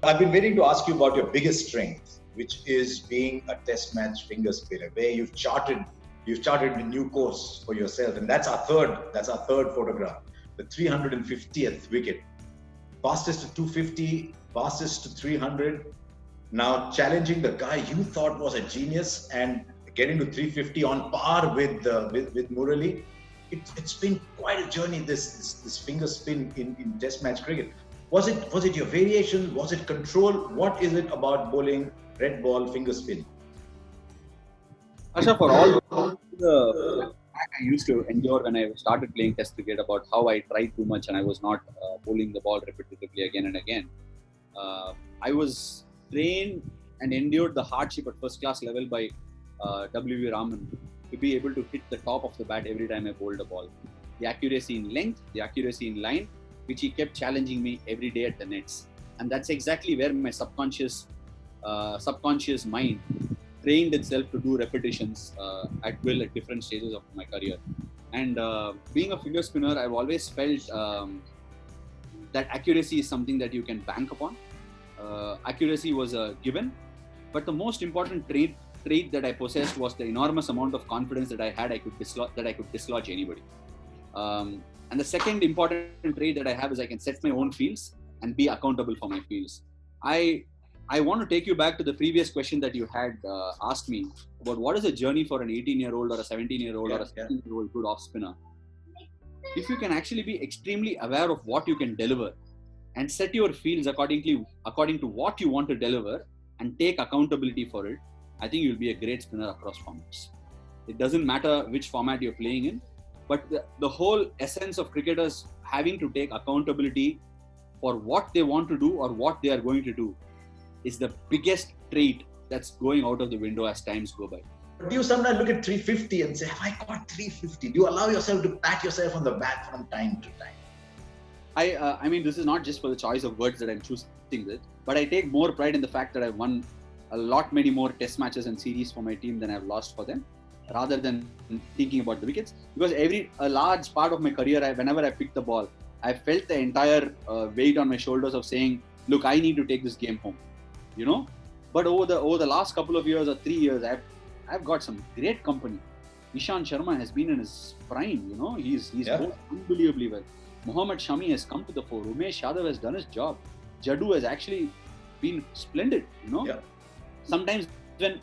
I've been waiting to ask you about your biggest strength, which is being a test match finger spinner, where you've charted a new course for yourself. And that's our third photograph, the 350th wicket. Fastest to 250, fastest to 300. Now challenging the guy you thought was a genius and getting to 350 on par with Murali. It's been quite a journey, this finger spin in test match cricket. Was it your variation? Was it control? What is it about bowling red ball finger spin? Asha, for all the I used to endure when I started playing test cricket about how I tried too much and I was not bowling the ball repetitively again and again. I was trained and endured the hardship at first class level by W.V. Raman to be able to hit the top of the bat every time I bowled a ball. The accuracy in length, the accuracy in line, which he kept challenging me every day at the nets. And that's exactly where my subconscious mind trained itself to do repetitions at will at different stages of my career. And being a finger spinner, I've always felt that accuracy is something that you can bank upon. Accuracy was a given, but the most important trait that I possessed was the enormous amount of confidence that I had I could dislodge anybody. And the second important trait that I have is I can set my own fields and be accountable for my fields. I want to take you back to the previous question that you had asked me about what is a journey for an 18-year-old or a 17-year-old or a 16-year-old good off spinner. If you can actually be extremely aware of what you can deliver and set your fields according to what you want to deliver and take accountability for it, I think you'll be a great spinner across formats. It doesn't matter which format you're playing in, but the whole essence of cricketers having to take accountability for what they want to do or what they are going to do is the biggest trait that's going out of the window as times go by. Do you sometimes look at 350 and say, have I got 350? Do you allow yourself to pat yourself on the back from time to time? I mean, this is not just for the choice of words that I'm choosing this, but I take more pride in the fact that I've won many more test matches and series for my team than I've lost for them, rather than thinking about the wickets. Because a large part of my career, whenever I picked the ball, I felt the entire weight on my shoulders of saying, look, I need to take this game home, you know. But over the last couple of years or 3 years, I've got some great company. Ishant Sharma has been in his prime, you know. He's bowled unbelievably well. Mohammad Shami has come to the fore. Umesh Yadav has done his job. Jaddu has actually been splendid, you know. Yeah. Sometimes when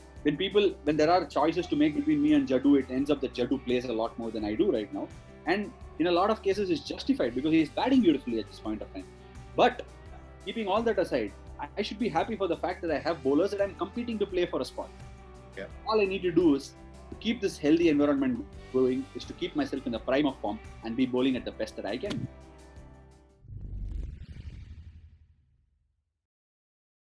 there are choices to make between me and Jaddu, it ends up that Jaddu plays a lot more than I do right now. And in a lot of cases, it's justified because he is batting beautifully at this point of time. But keeping all that aside, I should be happy for the fact that I have bowlers that I'm competing to play for a spot. Yeah. All I need to do is to keep this healthy environment going, is to keep myself in the prime of form and be bowling at the best that I can.